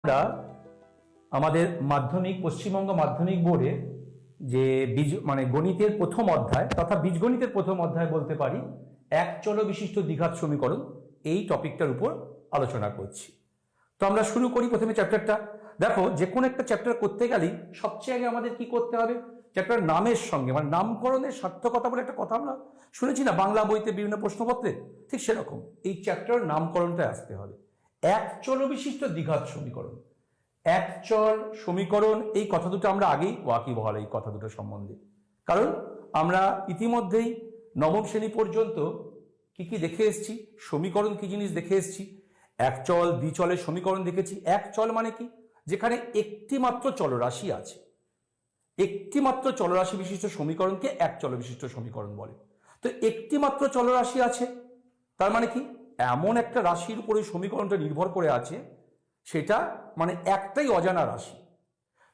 আমরা আমাদের মাধ্যমিক পশ্চিমবঙ্গ মাধ্যমিক বোর্ডে যে গণিতের প্রথম অধ্যায় তথা বীজগণিতের প্রথম অধ্যায় বলতে পারি এক চল বিশিষ্ট দ্বিঘাত সমীকরণ এই টপিকটার উপর আলোচনা করছি। তো আমরা শুরু করি প্রথমে চ্যাপ্টারটা। দেখো, যে কোনো একটা চ্যাপ্টার করতে গেলেই সবচেয়ে আগে আমাদের কি করতে হবে, চ্যাপ্টার নামের সঙ্গে নামকরণের সার্থকতা বলে একটা কথা আমরা শুনেছি না বাংলা বইতে বিভিন্ন প্রশ্নপত্রে, ঠিক সেরকম এই চ্যাপ্টার নামকরণটা আসতে হবে। এক চল বিশিষ্ট দ্বিঘাত সমীকরণ, এক চল সমীকরণ, এই কথা দুটো আমরা আগেই ওয়াকিবহাল এই কথা দুটো সম্বন্ধে, কারণ আমরা ইতিমধ্যেই নবম শ্রেণী পর্যন্ত কি কি দেখে এসেছি, সমীকরণ কি জিনিস দেখে এসেছি। এক চল দ্বিচলের সমীকরণ দেখেছি। এক চল মানে কি, যেখানে একটি মাত্র চলরাশি আছে, একটি মাত্র চলরাশি বিশিষ্ট সমীকরণকে এক চল বিশিষ্ট সমীকরণ বলে। তো একটি মাত্র চলরাশি আছে তার মানে কি, এমন একটা রাশির উপরে সমীকরণটা নির্ভর করে আছে, সেটা মানে একটাই অজানা রাশি।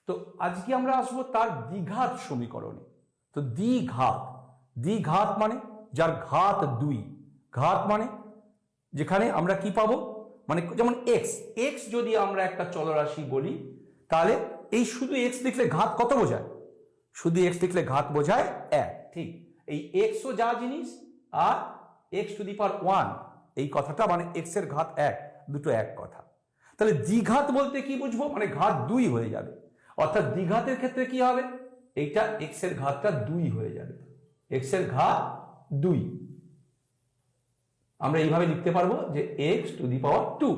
তো আজকে আমরা আসবো তার দ্বিঘাত সমীকরণে। তো দ্বিঘাত মানে যার ঘাত দুই, ঘাত মানে যেখানে আমরা কি পাবো, মানে যেমন এক্স যদি আমরা একটা চলরাশি বলি, তাহলে এই শুধু এক্স লিখলে ঘাত কত বোঝায়, শুধু এক্স লিখলে ঘাত বোঝায় এক, ঠিক। এই এক্সও যা জিনিস আর X to the power one, এই কথাটা মানে এক্স এর ঘাত এক, দুটো এক কথা। তাহলে দ্বিঘাত বলতে কি বুঝবো, মানে ঘাত দুই হয়ে যাবে। অর্থাৎ দ্বিঘাতের ক্ষেত্রে কি হবে, এইটা এক্স এর ঘাতটা দুই হয়ে যাবে, এক্স এর ঘাত দুই। আমরা এইভাবে লিখতে পারবো যে x to the power two,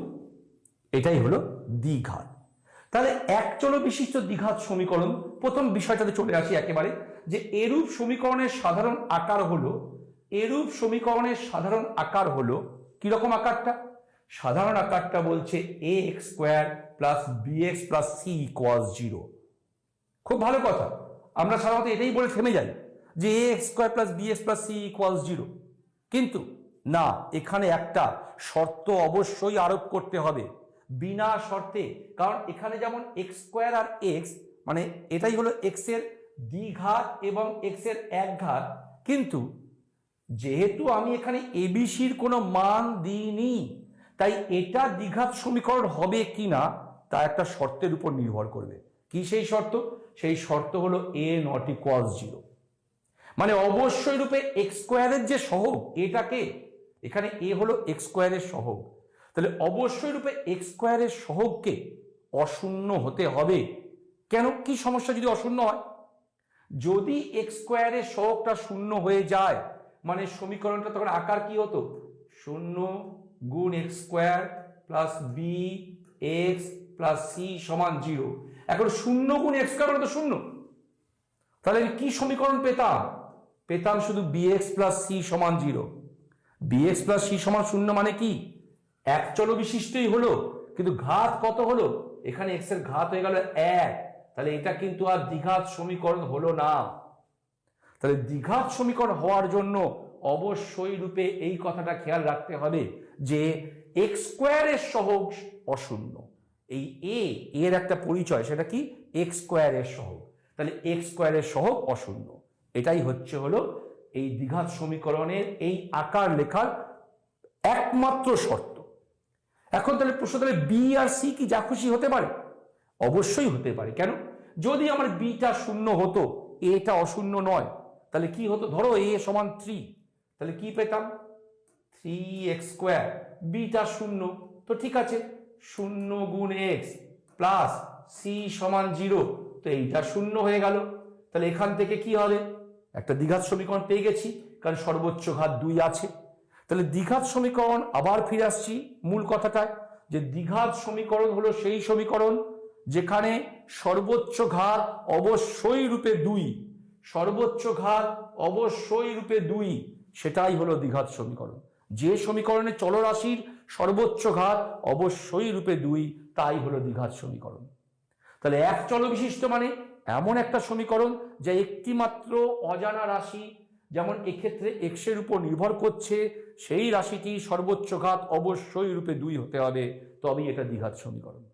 এটাই হলো দ্বিঘাত। তাহলে এক চল বিশিষ্ট দ্বিঘাত সমীকরণ, প্রথম বিষয়টাতে চলে আসি একেবারে, যে এরূপ সমীকরণের সাধারণ আকার হলো, এরূপ সমীকরণের সাধারণ আকার হলো কিরকম আকারটা, সাধারণ আকারটা বলছে A X square plus B x plus C equals 0। খুব ভালো কথা, আমরা সাধারণত এটাই বলে থেমে যাই যে A X square plus B x plus C equals 0, কিন্তু না, এখানে একটা শর্ত অবশ্যই আরোপ করতে হবে, বিনা শর্তে। কারণ এখানে যেমন এক্স স্কোয়ার আর এক্স মানে এটাই হলো এক্স এর দ্বিঘাত এবং এক্স এর এক ঘাত, কিন্তু যেহেতু আমি এখানে এবিসির কোনো মান দিইনি, তাই এটা দ্বিঘাত সমীকরণ হবে কিনা তা একটা শর্তের উপর নির্ভর করবে। কি সেই শর্ত, সেই শর্ত হলো এ নট ইকুয়ালস 0, মানে অবশ্যই রূপে এক্স স্কোয়ারের যে সহগ, এটাকে এখানে এ হলো এক্স স্কোয়ারের সহগ, তাহলে অবশ্যই রূপে এক্স স্কোয়ারের সহগকে অশূন্য হতে হবে। কেন, কি সমস্যা যদি অশূন্য হয়, যদি এক্স স্কোয়ারের সহগটা শূন্য হয়ে যায় মানে সমীকরণটা তখন আকার কি হতো, 0 গুণ x square plus B x plus c সমান 0। এখন 0 গুণ এক্স স্কোয়ার মানে তো 0, তাহলে কি সমীকরণ পেতাম শুধু বি এক্স প্লাস সি সমান 0। বি এক্স প্লাস সি সমান 0 মানে কি, এক চল বিশিষ্টই হলো, কিন্তু ঘাত কত হলো, এখানে এক্স এর ঘাত হয়ে গেল 1, তাহলে এটা কিন্তু আর দ্বিঘাত সমীকরণ হলো না। তাহলে দ্বিঘাত সমীকরণ হওয়ার জন্য অবশ্যই রূপে এই কথাটা খেয়াল রাখতে হবে যে এক্স স্কোয়ারের সহগ অশূন্য। এই এর একটা পরিচয়, সেটা কি, এক্স স্কোয়ারের সহগ, তাহলে এক্স স্কোয়ারের সহগ অশূন্য, এটাই হলো এই দ্বিঘাত সমীকরণের এই আকার লেখার একমাত্র শর্ত। এখন তাহলে প্রশ্ন, তাহলে বি আর সি কি যা খুশি হতে পারে, অবশ্যই হতে পারে। কেন, যদি আমার বিটা শূন্য হতো, এটা অশূন্য নয়, তাহলে কি হতো, ধরো এ সমান 3, তাহলে কি পেতাম 3x স্কোয়ার, বিটা শূন্য, তো ঠিক আছে 0 গুণ এক্স প্লাস সি সমান 0, তো এইটা শূন্য হয়ে গেল। তাহলে এখান থেকে কি হবে, একটা দ্বিঘাত সমীকরণ পেয়ে গেছি, কারণ সর্বোচ্চ ঘাত 2 আছে। তাহলে দ্বিঘাত সমীকরণ, আবার ফিরে আসছি মূল কথাটায়, যে দ্বিঘাত সমীকরণ হলো সেই সমীকরণ যেখানে সর্বোচ্চ ঘাত অবশ্যই রূপে 2, সর্বোচ্চ ঘাত অবশ্যই রূপে 2, সেটাই হলো দ্বিঘাত সমীকরণ। যে সমীকরণে চলরাশির সর্বোচ্চ ঘাত অবশ্যই রূপে 2, তাই হলো দ্বিঘাত সমীকরণ। তাহলে এক চল বিশিষ্ট মানে এমন একটা সমীকরণ যা একটি মাত্র অজানা রাশি, যেমন এক্ষেত্রে এক্স এর উপর নির্ভর করছে, সেই রাশিটি সর্বোচ্চ ঘাত অবশ্যই রূপে 2 হতে হবে, তবেই এটা দ্বিঘাত সমীকরণ।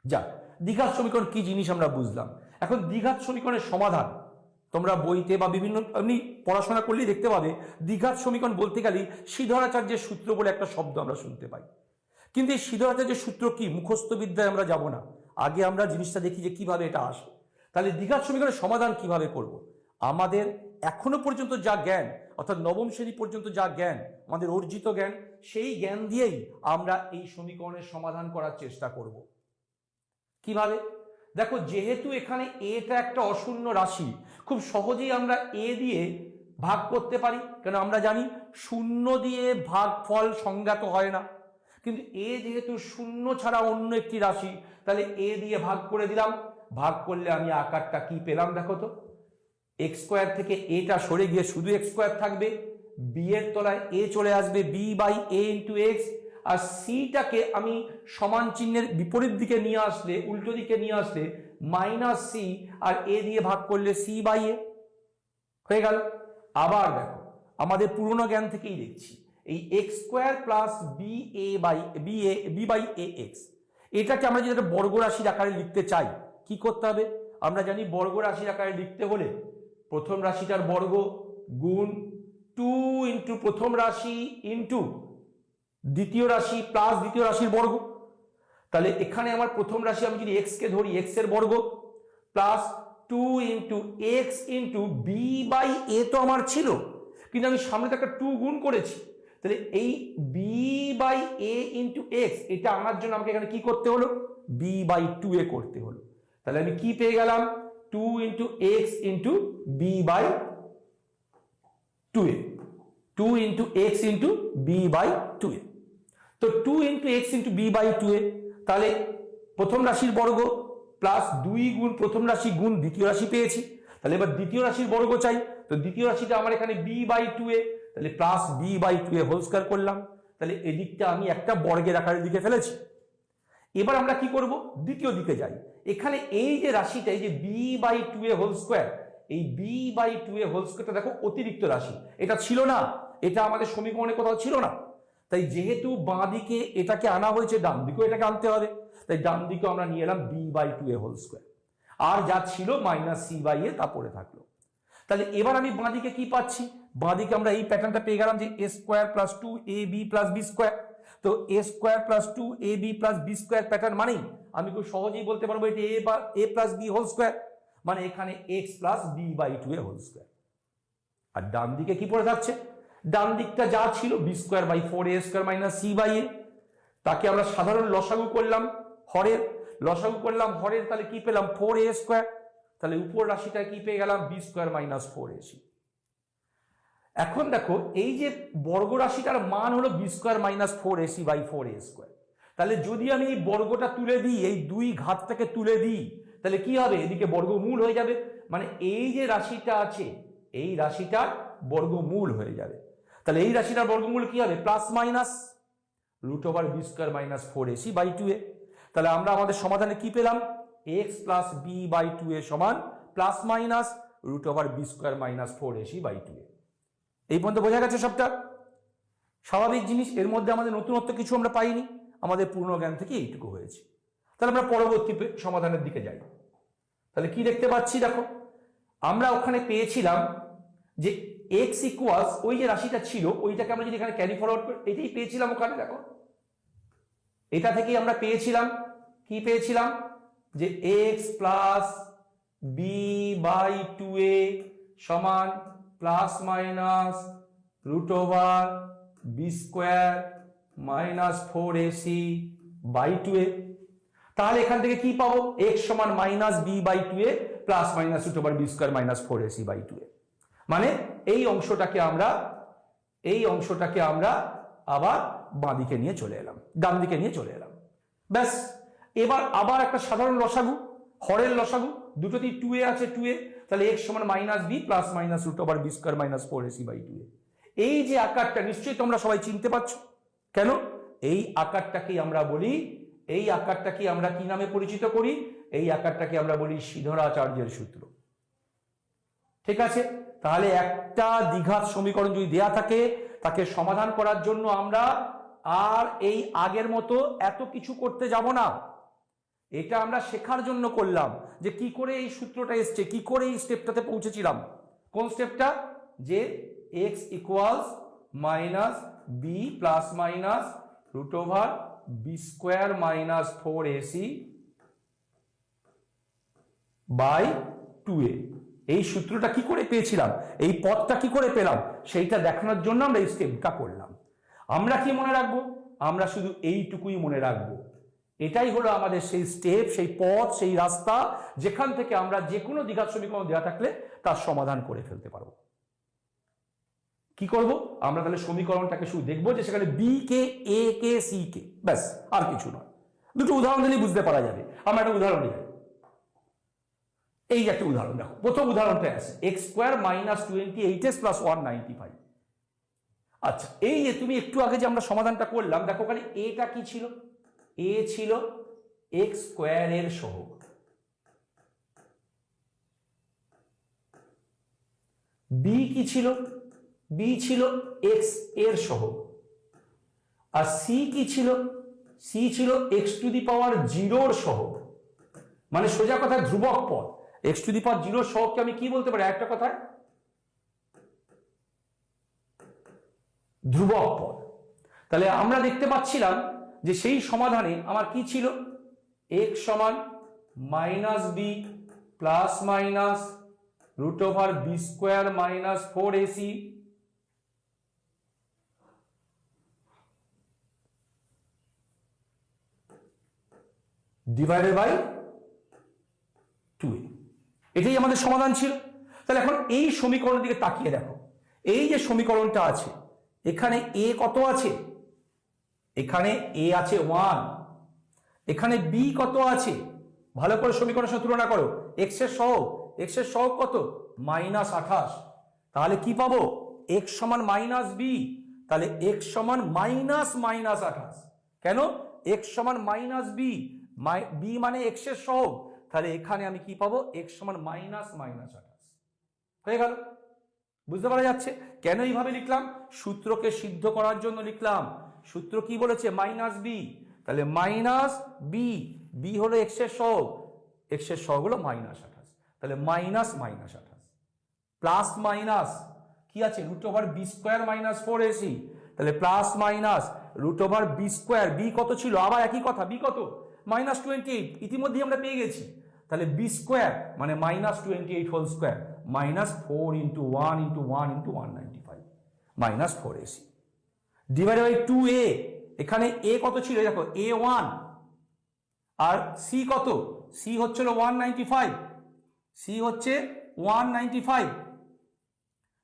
যা দ্বিঘাত সমীকরণ কি জিনিস আমরা বুঝলাম। এখন দ্বিঘাত সমীকরণের সমাধান তোমরা বইতে বা বিভিন্ন এমনি পড়াশোনা করলেই দেখতে পাবে, দ্বিঘাত সমীকরণ বলতে গেলে শ্রীধরাচার্যের সূত্র বলে একটা শব্দ আমরা শুনতে পাই। কিন্তু এই সিধরাচার্যের সূত্র কি মুখস্থ বিদ্যায় আমরা যাব না, আগে আমরা জিনিসটা দেখি যে কিভাবে এটা আসে। তাহলে দ্বিঘাত সমীকরণের সমাধান কিভাবে করব? আমাদের এখনো পর্যন্ত যা জ্ঞান, অর্থাৎ নবম শ্রেণী পর্যন্ত যা জ্ঞান, আমাদের অর্জিত জ্ঞান, সেই জ্ঞান দিয়েই আমরা এই সমীকরণের সমাধান করার চেষ্টা করব। কিভাবে? দেখো, যেহেতু এখানে এটা একটা অশূন্য রাশি, খুব সহজেই আমরা এ দিয়ে ভাগ করতে পারি, কেন আমরা জানি শূন্য দিয়ে ভাগফল সংজ্ঞাত হয় না। কিন্তু এ যেহেতু শূন্য ছাড়া অন্য একটি রাশি, তাহলে এ দিয়ে ভাগ করে দিলাম। ভাগ করলে আমি আকারটা কি পেলাম দেখো তো, এক্স স্কোয়ার থেকে এটা সরে গিয়ে শুধু এক্স স্কোয়ার থাকবে, বি এর তলায় এ চলে আসবে, B by A into X, আর সিটাকে আমি সমান চিহ্নের বিপরীত দিকে নিয়ে আসলে, উল্টো দিকে নিয়ে আসলে মাইনাস সি, আর এ দিয়ে ভাগ করলে সি বাই এ হয়ে গেল। আবার দেখো, আমাদের পুরনো জ্ঞান থেকেই দেখছি এই x square plus b a by b by a x, এটাকে আমরা যদি একটা বর্গ রাশির আকারে লিখতে চাই, কি করতে হবে? আমরা জানি বর্গ রাশির আকারে লিখতে হলে প্রথম রাশিটার বর্গ গুণ 2 ইন্টু প্রথম রাশি ইন্টু দ্বিতীয় রাশি প্লাস দ্বিতীয় রাশির বর্গ। তাহলে এখানে আমার প্রথম রাশি আমি যদি এক্স কে ধরি, এক্স এর বর্গ plus 2 into x into B by A তো আমার ছিল, কিন্তু আমি সামনে তো একটা 2 গুণ করেছি, তাহলে এই b by A into x এটা আনার জন্য আমাকে এখানে কি করতে হলো? বি বাই 2 এ করতে হলো। তাহলে আমি কি পেয়ে গেলাম? 2 into x into B by 2 a, 2 into x into B by 2 a. তো 2 into x into B by 2 a, তাহলে প্রথম রাশির বর্গ প্লাস 2 গুণ প্রথম রাশি গুণ দ্বিতীয় রাশি পেয়েছি। তাহলে এবার দ্বিতীয় রাশির বর্গ চাই, তো দ্বিতীয় রাশিটা আমার এখানে বি বাই 2 এ, তাহলে plus B by 2 A whole square করলাম। তাহলে এদিকটা আমি একটা বর্গের আকারে লিখে ফেলেছি। এবার আমরা কি করব? দ্বিতীয় দিকে যাই। এখানে এই যে রাশিটা, এই যে b by 2 A whole square, এই বি বাই 2 এ হোল স্কয়ারটা দেখো অতিরিক্ত রাশি, এটা ছিল না, এটা আমাদের সমীকরণে কোথাও ছিল না। তাই যেহেতু বাঁ দিকে এটাকে আনা হয়েছে, ডান দিকেও এটাকে আনতে হবে, তাই ডান দিকে আমরা নিয়ে এলাম B by 2 A whole square, আর যা ছিল মাইনাস সি বাই এ তা পড়ে থাকলো। তাহলে এবার আমি বাঁ দিকে কি পাচ্ছি? বাঁ দিকে আমরা এই প্যাটার্নটা পেয়ে গেলাম যে A square plus 2 A B plus B square. তো A square plus 2 A B plus B square pattern মানেই আমি খুব সহজেই বলতে পারবো এটা A plus B whole square, মানে এখানে X plus B by 2 A whole square. আর ডান দিকে কি পড়ে থাকছে? ডান দিকটা যা ছিল B square by 4 A square minus C by A, তাকে আমরা সাধারণ লসাগু করলাম হরের, লসাগু করলাম হরের, তাহলে কি পেলাম? 4 এ স্কোয়ার। তাহলে উপর রাশিটা কি পেয়ে গেলাম? B square minus 4 a c. এখন দেখো, এই যে বর্গ রাশিটার মান হলো b square minus 4 a c by 4 A square. তাহলে যদি আমি এই বর্গটা তুলে দিই, এই দুই ঘাতটাকে তুলে দিই, তাহলে কি হবে? এদিকে বর্গমূল হয়ে যাবে, মানে এই যে রাশিটা আছে এই রাশিটার বর্গমূল হয়ে যাবে। তাহলে এই রাশিটার বর্গমূল কি হবে? Plus minus root over B square minus 4 a c by 2 a. তাহলে আমরা আমাদের সমাধানে কি পেলাম? X plus B by 2 a সমান plus minus root over B square minus 4 a c by 2 a. এই পর্যন্ত বোঝা গেছে সবটা? স্বাভাবিক জিনিস, এর মধ্যে আমাদের নতুনত্ব কিছু আমরা পাইনি, আমাদের পূর্ণ জ্ঞান থেকে এইটুকু হয়েছে। তাহলে আমরা পরবর্তী সমাধানের দিকে যাই। তাহলে কি দেখতে পাচ্ছি? দেখো, আমরা ওখানে পেয়েছিলাম যে এক্স ইকুয়ালস, ওই যে রাশিটা ছিল ওইটাকে আমরা যদি এখানে ক্যারি ফরওয়ার্ড করি, এটাই পেয়েছিলাম ওখানে। দেখো, এটা থেকেই আমরা পেয়েছিলাম, কি পেয়েছিলাম? যে x plus B by 2 a সমান plus minus root over B square minus 4 a c by 2 a. তাহলে এখান থেকে কি পাবো? এক্স সমান minus b by 2 a plus minus root over B square minus 4 a c by 2 a. মানে এই অংশটাকে আমরা আবার বাঁ দিকে নিয়ে চলে এলাম, ডান দিকে নিয়ে চলে এলাম। ব্যাস, এবার আবার একটা সাধারণ লসাগু, হরের লসাগু, দুটোতেই 2 এ আছে 2 এ, তাহলে এক্স সমান minus b plus minus root over B square minus 4 a c by 2 a. এই যে আকারটা নিশ্চয়ই তোমরা সবাই চিনতে পারছো। কেন? এই আকারটাকেই আমরা বলি, এই আকারটাকে আমরা কি নামে পরিচিত করি? এই আকারটাকে আমরা বলি সিধরাচার্যের সূত্র। ঠিক আছে? তাহলে একটা দ্বিঘাত সমীকরণ যদি দেয়া থাকে, তাকে সমাধান করার জন্য আমরা আর এই আগের মতো এত কিছু করতে যাব না। এটা আমরা শেখার জন্য করলাম যে কি করে এই সূত্রটা এসছে, কি করে এই স্টেপটাতে পৌঁছেছিলাম। কোন স্টেপটা? যে x equals minus b plus minus root over B square minus 4ac by 2a। এই সূত্রটা কি করে পেয়েছিলাম, এই পদটা কি করে পেলাম, সেইটা দেখানোর জন্য আমরা এই স্টেপটা করলাম। আমরা কি মনে রাখবো, আমরা শুধু এইটুকুই মনে রাখবো। এটাই হলো আমাদের সেই স্টেপ, সেই পথ, সেই রাস্তা, যেখান থেকে আমরা যে কোনো দ্বিঘাত সমীকরণ দেওয়া থাকলে তার সমাধান করে ফেলতে পারবো। কি করব আমরা তাহলে, সমীকরণটাকে শুধু দেখবো যে সেখানে বি কে, এ কে, সি কে, ব্যাস, আর কিছু নয়। দুটো উদাহরণ দিলেই বুঝতে পারা যাবে। আমরা একটা উদাহরণ দিই, এই যে একটা উদাহরণ দেখো, প্রথম উদাহরণটা আছে x square minus 28s plus 195। আচ্ছা, এই যে তুমি একটু আগে যে আমরা সমাধানটা করলাম, দেখো ওখানে এটা কি ছিল, এ ছিল এক্স স্কোয়ারের সহগ, বি কি ছিল, বি ছিল এক্স এর সহগ, আর সি কি ছিল, সি ছিল এক্স টু দি পাওয়ার 0 সহগ। মানে সোজা কথা ধ্রুবক পদ, এক্স টু দি পাওয়ার 0 সহগকে আমি কি বলতে পারি একটা কথায়, ধ্রুবক পদ। তাহলে আমরা দেখতে পাচ্ছিলাম যে সেই সমাধানে আমার কি ছিল, x সমান minus b plus minus root over B square minus 4ac divided by 2a। এটাই আমাদের সমাধান ছিল। তাহলে এখন এই সমীকরণের দিকে তাকিয়ে দেখো, এই যে সমীকরণটা আছে এখানে a কত আছে, এখানে a আছে 1, এখানে b কত আছে, ভালো করে সমীকরণের সাথে তুলনা করো, x এর সহগ, x এর সহগ কত, মাইনাস 28। তাহলে কি পাবো, x সমান মাইনাস বি, তাহলে x সমান মাইনাস মাইনাস 28। কেন, x সমান মাইনাস বি, বি মানে x এর সহগ, তাহলে এখানে আমি কি পাবো, x সমান মাইনাস মাইনাস 28 হয়ে গেল। বুঝতে পারা যাচ্ছে কেন এইভাবে লিখলাম, সূত্রকে সিদ্ধ করার জন্য লিখলাম। সূত্র কি বলেছে, মাইনাস বি, তাহলে মাইনাস বি, বি হলো এক্স এর সহগ, এক্স এর সহগ হলো মাইনাস 28, তাহলে মাইনাস মাইনাস 28 প্লাস মাইনাস কি আছে, root over B square minus 4ac, তাহলে plus minus root over B square, b কত ছিল, আবার একই কথা, বি কত মাইনাস 28, ইতিমধ্যেই আমরা পেয়ে গেছি। তাহলে বি স্কোয়ার মানে minus 28 whole square minus 4 into 1 into 1 into 195 minus 4ac divided by 2a। এখানে a কত ছিল, দেখো a1, আর c কত, c হচ্ছে 195, c হচ্ছে 195,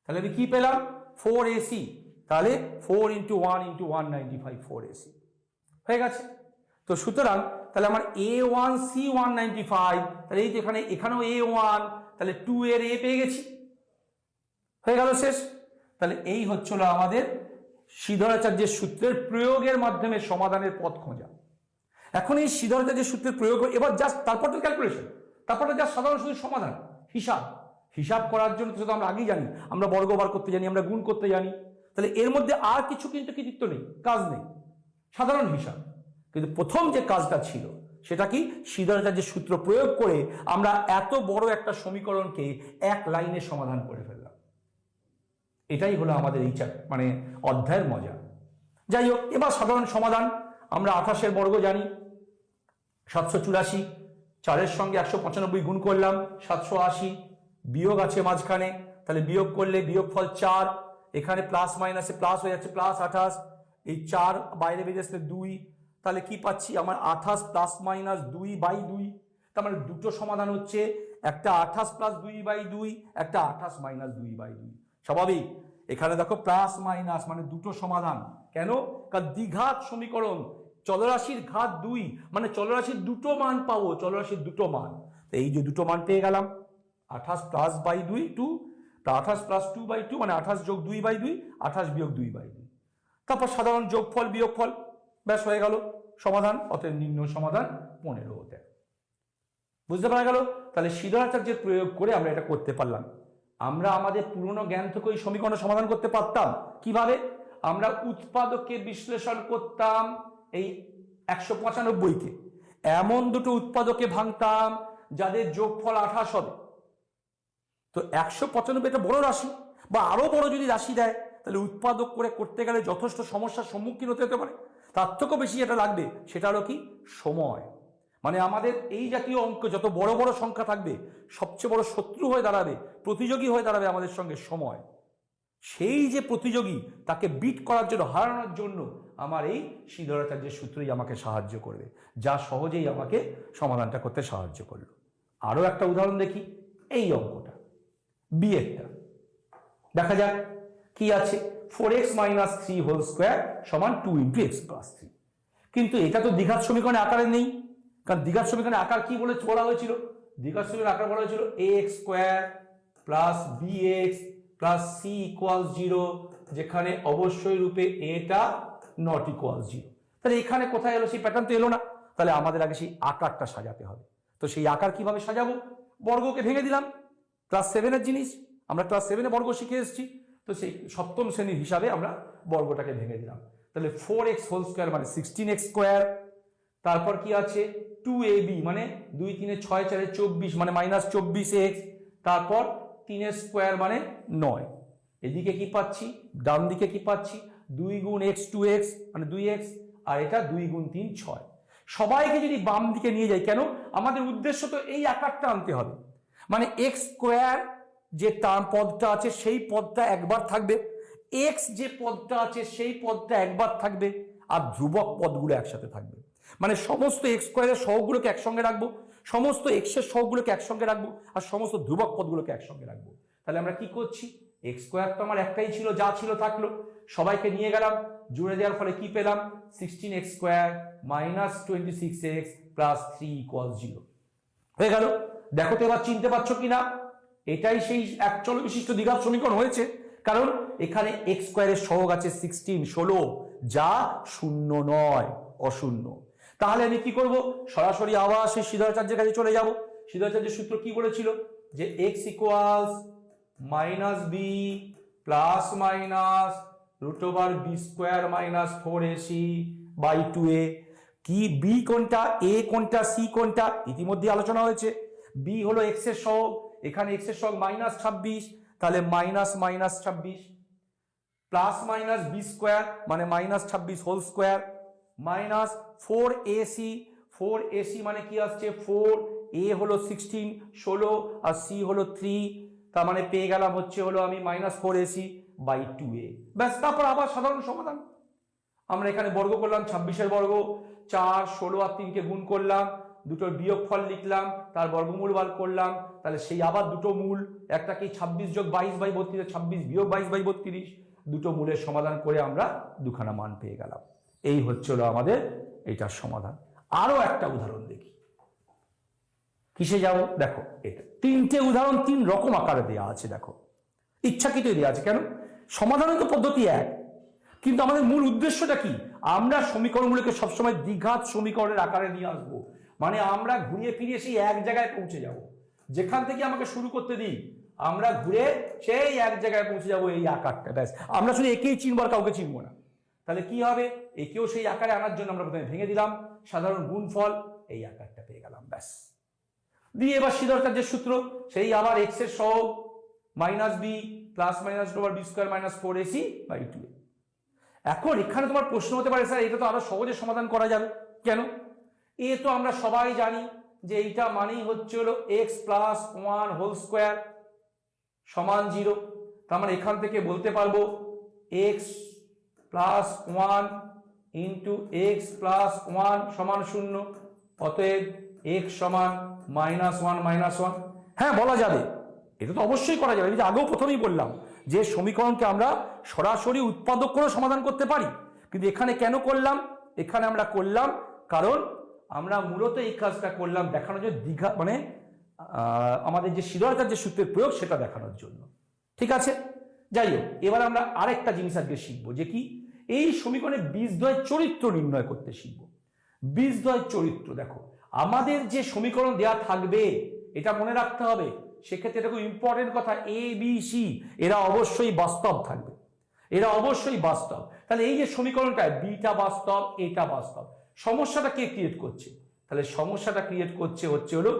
তাহলে আমি কি পেলাম 4ac, তাহলে 4 ইন্টু 1 ইন্টু 195 4ac হয়ে গেছে। তো সুতরাং তাহলে আমার a1 c 195, তাহলে এই যে এখানেও a1, তাহলে 2 এর a পেয়ে গেছি, হয়ে গেল শেষ। তাহলে এই হচ্ছিল আমাদের সিদ্ধারাচার্যের সূত্রের প্রয়োগের মাধ্যমে সমাধানের পথ খোঁজা। এখন এই সিদ্ধারাচার্যের সূত্রের প্রয়োগ, এবার জাস্ট তারপর তো ক্যালকুলেশন, তারপরে জাস্ট সাধারণ শুধু সমাধান, হিসাব করার জন্য তো আমরা আগেই জানি, আমরা বর্গ বার করতে জানি, আমরা গুণ করতে জানি, তাহলে এর মধ্যে আর কিছু কিন্তু কৃতিত্ব নেই, কাজ নেই, সাধারণ হিসাব। কিন্তু প্রথম যে কাজটা ছিল সেটা কি, সিদ্ধারাচার্যের সূত্র প্রয়োগ করে আমরা এত বড় একটা সমীকরণকে এক লাইনে সমাধান করে ফেললাম। এটাই হলো আমাদের এই অধ্যায়ের মজা। যাই হোক, এবার সাধারণ সমাধান। আমরা 28 বর্গ জানি 784, 4 সঙ্গে 195 গুণ করলাম 780, বিয়োগ আছে মাঝখানে, তাহলে বিয়োগ করলে বিয়োগফল 4, এখানে প্লাস মাইনাসে প্লাস হয়ে যাচ্ছে প্লাস 28, এই 4 বাইরে বেরিয়ে আসলে 2, তাহলে কি পাচ্ছি আমার 28 প্লাস মাইনাস 2/2। তার মানে দুটো সমাধান হচ্ছে, একটা 28 প্লাস 2/2, একটা 28 মাইনাস 2/2। স্বাভাবিক, এখানে দেখো প্লাস মাইনাস মানে দুটো সমাধান। কেন, কারণ দ্বিঘাত সমীকরণ, চলরাশির ঘাত 2, মানে চলরাশির দুটো মান পাবো, চলরাশির দুটো মান। এই যে দুটো মান পেয়ে গেলাম, 28 প্লাস বাই 2 2, 28 প্লাস 2/2 মানে 28 যোগ 2/2, 28 বিয়োগ 2/2, তারপর সাধারণ যোগফল বিয়োগফল, ব্যাস হয়ে গেল সমাধান। অতএব নির্ণয় সমাধান 15 হতে। বুঝতে পারা গেল। তাহলে সিদ্ধারাচার্যের প্রয়োগ করে আমরা এটা করতে পারলাম। আমরা আমাদের পুরনো জ্ঞান থেকে ওই সমীকরণ সমাধান করতে পারতাম কিভাবে, আমরা উৎপাদককে বিশ্লেষণ করতাম, এই 195কে এমন দুটো উৎপাদকে ভাঙতাম যাদের যোগফল 28 হবে। তো 195 একটা বড় রাশি, বা আরো বড় যদি রাশি দেয় তাহলে উৎপাদক করে করতে গেলে যথেষ্ট সমস্যার সম্মুখীন হতে পারে। তার থেকেও বেশি যেটা লাগবে সেটা হলো কি সময়। মানে আমাদের এই জাতীয় অঙ্ক যত বড় বড় সংখ্যা থাকবে সবচেয়ে বড় শত্রু হয়ে দাঁড়াবে, প্রতিযোগী হয়ে দাঁড়াবে আমাদের সঙ্গে সময়। সেই যে প্রতিযোগী তাকে বিট করার জন্য, হারানোর জন্য আমার এই শ্রীধরাচার্যের সূত্রই আমাকে সাহায্য করবে, যা সহজেই আমাকে সমাধানটা করতে সাহায্য করলো। আরও একটা উদাহরণ দেখি, এই অঙ্কটা বি একটা দেখা যাক কি আছে। 4x - 3 হোল স্কোয়ার সমান 2 × x + 3। কিন্তু এটা তো দ্বিঘাত সমীকরণের আকারে নেই, কারণ দ্বিঘাত সমীকরণের আকার কি বলা হয়েছিল? দ্বিঘাত সমীকরণের আকার বলা হয়েছিল ax² + bx + c = 0, যেখানে অবশ্যই রূপে এটা নট ইকুয়াল 0। তাহলে এখানে কোথায় এলো? সেই প্যাটার্ন তো এলো না। তাহলে আমাদের আগে সেই আকারটা সাজাতে হবে। তো সেই আকার কিভাবে সাজাবো? বর্গকে ভেঙে দিলাম, ক্লাস 7-এর জিনিস, আমরা ক্লাস 7-এ বর্গ শিখে এসেছি। তো সেই সপ্তম শ্রেণীর হিসাবে আমরা বর্গটাকে ভেঙে দিলাম। তাহলে 4x হোল স্কোয়ার মানে 16x², তারপর কি আছে 2ab মানে 2 × 3 = 6 × 4 = 24 মানে -24x, তারপর 3 মানে 9। এদিকে কি পাচ্ছি? ডান দিকে কি পাচ্ছি? 2 × x 2x মানে 2x, আর এটা 2 × 3 6। সবাইকে যদি বাম দিকে নিয়ে যাই, কেন? আমাদের উদ্দেশ্য তো এই আকারটা আনতে হবে। মানে x² যে পদটা আছে সেই পদটা একবার থাকবে, x যে পদটা আছে সেই পদটা একবার থাকবে, আর ধ্রুবক পদগুলো একসাথে থাকবে। মানে সমস্ত x² এর সহগগুলোকে একসঙ্গে রাখবো, সমস্ত x এর সহগগুলোকে একসঙ্গে রাখবো, আর সমস্ত ধ্রুবক পদগুলোকে একসঙ্গে রাখবো। তাহলে আমরা কি করছি? x² তো আমার একটাই ছিল, যা ছিল থাকলো, সবাইকে নিয়ে গেলাম, জুড়ে দেওয়ার ফলে কি পেলাম? 16x² - 26x + 3 = 0 হয়ে গেল। দেখো তো এবার চিনতে পারছো কিনা? এটাই সেই একচল বিশিষ্ট দ্বিঘাত সমীকরণ হয়েছে, কারণ এখানে x² এর সহগ আছে 16 যা শূন্য নয়, অশূন্য। তাহলে আমি কি করব? সরাসরি আবার সেই শ্রীধরাচার্যের কাছে চলে যাব। শ্রীধরাচার্যের সূত্র কি বলেছিল? যে x = -b ± √b² - 4ac/2a। কি b কোনটা, a কোনটা, c কোনটা ইতিমধ্যে আলোচনা হয়েছে। b হলো x এর সহগ, এখানে x এর সহগ -26, তাহলে -26 প্লাস মাইনাস b² মানে -26 হোল স্কোয়ার মাইনাস 4ac মানে কি আসছে 4, a হলো 16 আর c হলো 3, তার মানে পেয়ে গেলাম হচ্ছে হলো আমি -4ac/2a। ব্যাস, তারপর আবার সাধারণ সমাধান। আমরা এখানে বর্গ করলাম 26-এর বর্গ, 4, 16 আর 3 কে গুণ করলাম, দুটোর বিয়োগফল লিখলাম, তার বর্গমূল বার করলাম। তাহলে সেই আবার দুটো মূল, একটা কি 26 + 22/32, 26 - 22/32, দুটো মূলের সমাধান করে আমরা দুখানা মান পেয়ে গেলাম। এই হচ্ছিল আমাদের এটার সমাধান। আরো একটা উদাহরণ দেখি, কিসে যাব? দেখো এটা তিনটে উদাহরণ 3 রকম আকারে দেওয়া আছে। দেখো ইচ্ছাকৃত দেওয়া আছে, কেন? সমাধানের তো পদ্ধতি এক, কিন্তু আমাদের মূল উদ্দেশ্যটা কি? আমরা সমীকরণগুলোকে সবসময় দ্বিঘাত সমীকরণের আকারে নিয়ে আসবো। মানে আমরা ঘুরিয়ে ফিরিয়ে সেই এক জায়গায় পৌঁছে যাব। যেখান থেকে আমাকে শুরু করতে দিই, আমরা ঘুরে সেই এক জায়গায় পৌঁছে যাব, এই আকারটা। ব্যাস, আমরা শুধু একেই চিনব আর কাউকে চিনব না। তাহলে কি হবে? একেও সেই আকারে আনার জন্য আমরা প্রথমে ভেঙে দিলাম, সাধারণ গুণফল, এই আকারটা পেয়ে গেলাম। ব্যাস, দিয়ে এবার শ্রীধরাচার্যের সূত্র, সেই আবার x এর সহগ -b ± b² - 4ac/2a। এখন এখানে তোমার প্রশ্ন হতে পারে, স্যার এটা তো আরো সহজে সমাধান করা যাবে, কেন? এ তো আমরা সবাই জানি যে এইটা মানেই হচ্ছে হলো x + 1 হোল স্কোয়ার সমান 0। তার মানে এখান থেকে বলতে পারবো x + 1 × x + 1 সমান 0, অতএব x সমান -1 - 1। হ্যাঁ, বলা যাবে, এটা তো অবশ্যই করা যাবে। আমি আগেও প্রথমেই বললাম যে সমীকরণকে আমরা সরাসরি উৎপাদক করে সমাধান করতে পারি, কিন্তু এখানে কেন করলাম? এখানে আমরা করলাম কারণ আমরা মূলত এই কাজটা করলাম দেখানোর জন্য, দ্বিঘাত মানে আমাদের যে শ্রীধরাচার্যের সূত্রের প্রয়োগ সেটা দেখানোর জন্য। ঠিক আছে, যাই হোক, এবার আমরা আরেকটা জিনিস আজকে শিখবো, যে কি এই সমীকরণে বীজদ্বয় চরিত্র নির্ণয় করতে শিখবো। বীজদ্বয় চরিত্র, দেখো আমাদের যে সমীকরণ দেয়া থাকবে এটা মনে রাখতে হবে। সেক্ষেত্রে এটা খুব ইম্পর্টেন্ট কথা, a b c এরা অবশ্যই বাস্তব থাকবে, এরা অবশ্যই বাস্তব। তাহলে এই যে সমীকরণটা, বিটা বাস্তব, এটা বাস্তব। সমস্যাটা কে ক্রিয়েট করছে? তাহলে সমস্যাটা ক্রিয়েট করছে হচ্ছে হলো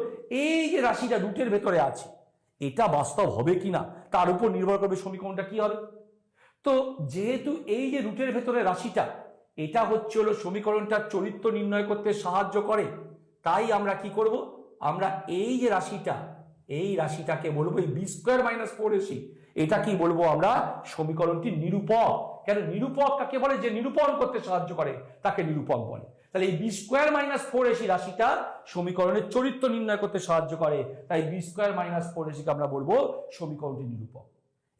এই যে রাশিটা রুটের ভেতরে আছে, এটা বাস্তব হবে কিনা তার উপর নির্ভর করবে সমীকরণটা কি হবে। তো যেহেতু এই যে রুটের ভেতরে রাশিটা, এটা হচ্ছে হলো সমীকরণটার চরিত্র নির্ণয় করতে সাহায্য করে। তাই আমরা কি করব, আমরা এই যে রাশিটা, এই রাশিটাকে বলবো এই বি স্কোয়ার মাইনাস 4ac, এটা কি বলবো আমরা, সমীকরণটি নিরূপক। কেন নিরূপক কাকে বলে, যে নিরূপণ করতে সাহায্য করে তাকে নিরূপক বলে। তাহলে এই বি স্কোয়ার মাইনাস 4ac রাশিটা সমীকরণের চরিত্র নির্ণয় করতে সাহায্য করে, তাই বি স্কোয়ার মাইনাস 4ac কে আমরা বলবো সমীকরণটি নিরূপক।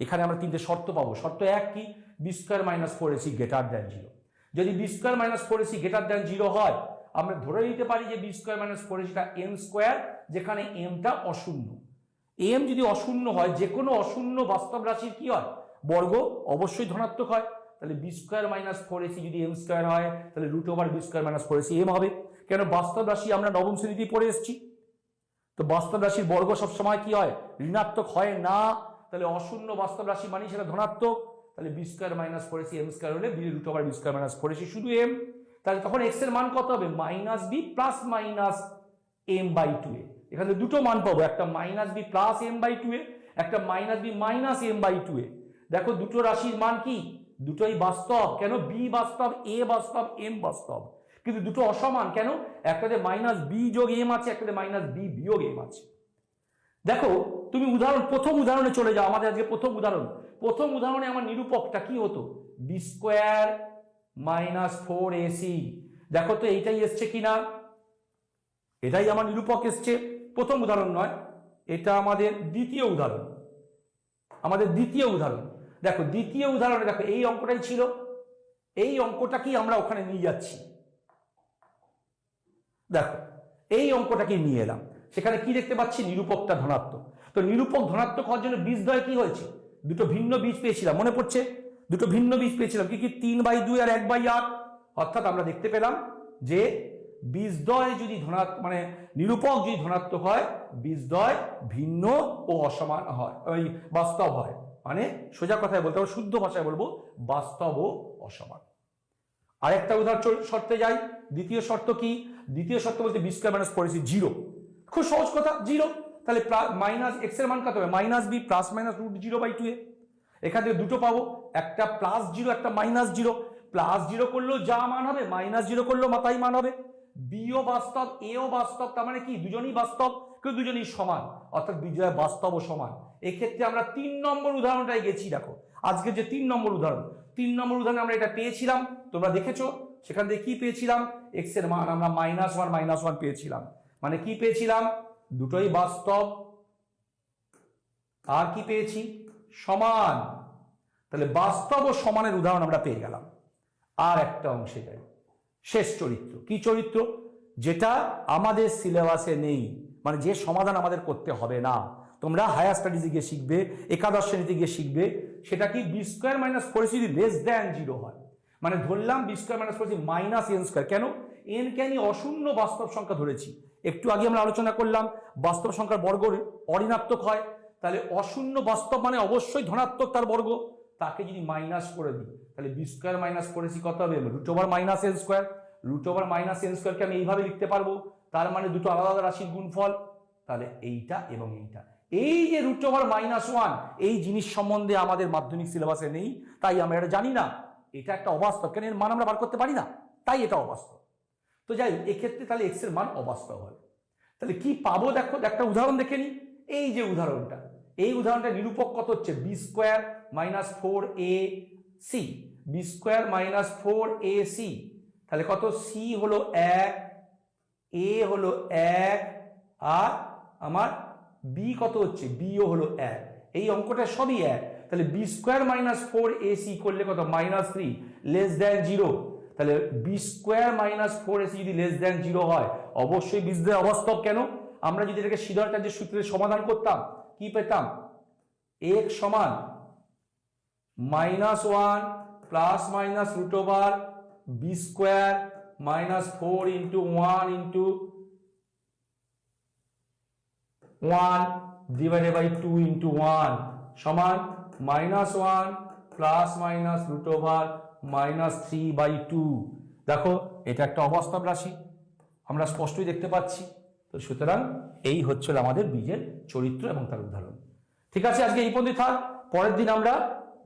এখানে আমরা তিনটে শর্ত পাবো। শর্ত এক কি, b square minus 4ac greater than 0। যদি b square minus 4ac greater than 0 হয়, আমরা ধরে নিতে পারি যে বি স্কোয়ার মাইনাস 4ac টা এম স্কোয়ার, যেখানে এমটা অশূন্য। এম যদি অশূন্য হয়, যে কোনো অশূন্য বাস্তব রাশির কি হয়, বর্গ অবশ্যই ধনাত্মক হয়। তাহলে বি স্কোয়ার মাইনাস 4ac যদি এম স্কোয়ার হয়, তাহলে root over B square minus 4ac m হবে। কেন বাস্তব রাশি আমরা নবম শ্রেণীতেই পড়ে এসেছি, তো বাস্তব রাশির বর্গ সবসময় কি হয়, ঋণাত্মক হয় না। তাহলে অশূন্য বাস্তব রাশি মানে সেটা ধনাত্মক। তাহলে B square minus 4ac M square হলে B root over B square minus 4ac শুধু এম। তাহলে তখন এক্স এর মান কত হবে, minus b plus minus m by 2a। এখানে দুটো মান পাবো, একটা minus b plus m by 2a, একটা minus b minus m by 2a। দেখো দুটো রাশির মান কি, দুটোই বাস্তব। কেন, বি বাস্তব, এ বাস্তব, এম বাস্তব, কিন্তু দুটো অসমান। কেন, একটাতে মাইনাস বি যোগ এম আছে, একটাতে মাইনাস বি বিয়োগ এম আছে। দেখো তুমি উদাহরণ, প্রথম উদাহরণে চলে যাও, আমাদের আজকে প্রথম উদাহরণে আমার নিরূপকটা কি হতো, বি স্কোয়ার মাইনাস 4ac। দেখো তো এইটাই এসছে কিনা, এটাই আমার নিরূপক এসছে। প্রথম উদাহরণ নয়, এটা আমাদের দ্বিতীয় উদাহরণ। দেখো দ্বিতীয় উদাহরণে দেখো এই অঙ্কটাই ছিল, এই অঙ্কটা কি আমরা ওখানে নিয়ে যাচ্ছি। দেখো এই অঙ্কটাকে নিয়ে এলাম, সেখানে কি দেখতে পাচ্ছি, নিরূপকটা ধনাত্মক। তো নিরূপক ধনাত্মক হওয়ার জন্য বীজদ্বয় কি হয়েছে, দুটো ভিন্ন বীজ পেয়েছিলাম, মনে পড়ছে, দুটো ভিন্ন বীজ পেয়েছিলাম, কি 3/2 আর 1/8। অর্থাৎ আমরা দেখতে পেলাম যে বীজদ্বয় যদি ধনাত্মক, মানে নিরূপক যদি ধনাত্মক হয়, বীজদ্বয় ভিন্ন ও অসমান হয়, ওই বাস্তব হয়। মানে সোজা কথায় বলতে হবে, শুদ্ধ ভাষায় বলবো, বাস্তব ও অসমান। আরেকটা উদাহরণ শর্তে যাই। দ্বিতীয় শর্ত কি, দ্বিতীয় শর্ত বলতে বি স্কোয়ার মাইনাস 4ac 0। খুব সহজ কথা, 0। তাহলে মাইনাস এক্স এর মান কত হবে, minus b plus minus root 0/2a। এখান থেকে দুটো পাবো, একটা প্লাস 0, একটা মাইনাস 0। প্লাস 0 করলেও যা মান হবে, মাইনাস 0 করলেও মাথায় মান হবে। বিও বাস্তব, এও বাস্তব, তার মানে কি দুজনই বাস্তব, কিন্তু দুজনই সমান, অর্থাৎ বিজয় বাস্তব ও সমান। এক্ষেত্রে আমরা 3 নম্বর উদাহরণটায় গেছি। দেখো আজকে যে 3 নম্বর উদাহরণ আমরা এটা পেয়েছিলাম, তোমরা দেখেছো। সেখান থেকে কি পেয়েছিলাম, এক্স এর মান আমরা -1 পেয়েছিলাম। মানে কি পেয়েছিলাম, দুটোই বাস্তব, আর কি পেয়েছি, সমান। তাহলে বাস্তব ও সমানের উদাহরণ আমরা পেয়ে গেলাম। আর একটা অংশে যাই, শেষ চরিত্র। কি চরিত্র, যেটা আমাদের সিলেবাসে নেই, মানে যে সমাধান আমাদের করতে হবে না, তোমরা হায়ার স্টাডিজে গিয়ে শিখবে, একাদশ শ্রেণীতে গিয়ে শিখবে। সেটা কি, বি স্কোয়ার মাইনাস 4ac যদি লেস দ্যান 0 হয়, মানে ধরলাম b square minus 4ac minus N square. কেন, এন কে আমি অশূন্য বাস্তব সংখ্যা ধরেছি। একটু আগে আমরা আলোচনা করলাম বাস্তব সংখ্যার বর্গ অঋণাত্মক হয়, তাহলে অশূন্য বাস্তব মানে অবশ্যই ধনাত্মক তার বর্গ, তাকে যদি মাইনাস করে দিই, তাহলে বি স্কোয়ার মাইনাস 4ac কত হবে, root over minus N square. Root over minus N স্কোয়ারকে আমি এইভাবে লিখতে পারবো, তার মানে দুটো আলাদা আলাদা রাশির গুণফল। তাহলে এইটা এবং এইটা, এই যে রুট ওভার -1, এই জিনিস সম্বন্ধে আমাদের মাধ্যমিক সিলেবাসে নেই, তাই আমরা এটা জানি না। এটা একটা অবাস্তব, কেন এর মান আমরা বার করতে পারি না, তাই এটা অবাস্তব। তো যাই হোক, এক্ষেত্রে তাহলে এক্স এর মান অবাস্তব হয়। তাহলে কি পাবো, দেখো একটা উদাহরণ দেখে নি। এই যে উদাহরণটা, এই উদাহরণটা নিরূপক কত হচ্ছে, b square minus 4ac, b square minus 4ac। তাহলে কত, সি হলো 1, এ হলো 1, আর আমার বি কত হচ্ছে, বিও হলো 1। এই অঙ্কটা সবই 1। তাহলে বি স্কোয়ার মাইনাস 4ac করলে কত, -3, লেস দ্যান 0। তাহলে বি স্কোয়ার মাইনাস 4ac যদি লেস দ্যান 0 হয়, অবশ্যই বীজদ্বয় অবাস্তব। কেন, আমরা যদি এটাকে সিদ্ধার্থ যে সূত্রে সমাধান করতাম, কি পেতাম, x সমান -1 plus minus root over B square minus 4 into 1 into 1 divided by 2 into 1 সমান -1 প্লাস মাইনাস রুট ওভার -3/2। দেখো এটা একটা অবাস্তব রাশি, আমরা স্পষ্টই দেখতে পাচ্ছি। তো সুতরাং এই হচ্ছিল আমাদের বীজের চরিত্র এবং তার উদাহরণ। ঠিক আছে, আজকে এই পর্যন্ত থাক। পরের দিন আমরা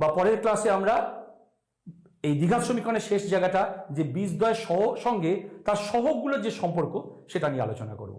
বা পরের ক্লাসে আমরা এই দ্বিঘাত সমীকরণের শেষ জায়গাটা যে বীজদ্বয়ের সঙ্গে তার সহগগুলোর যে সম্পর্ক সেটা নিয়ে আলোচনা করব।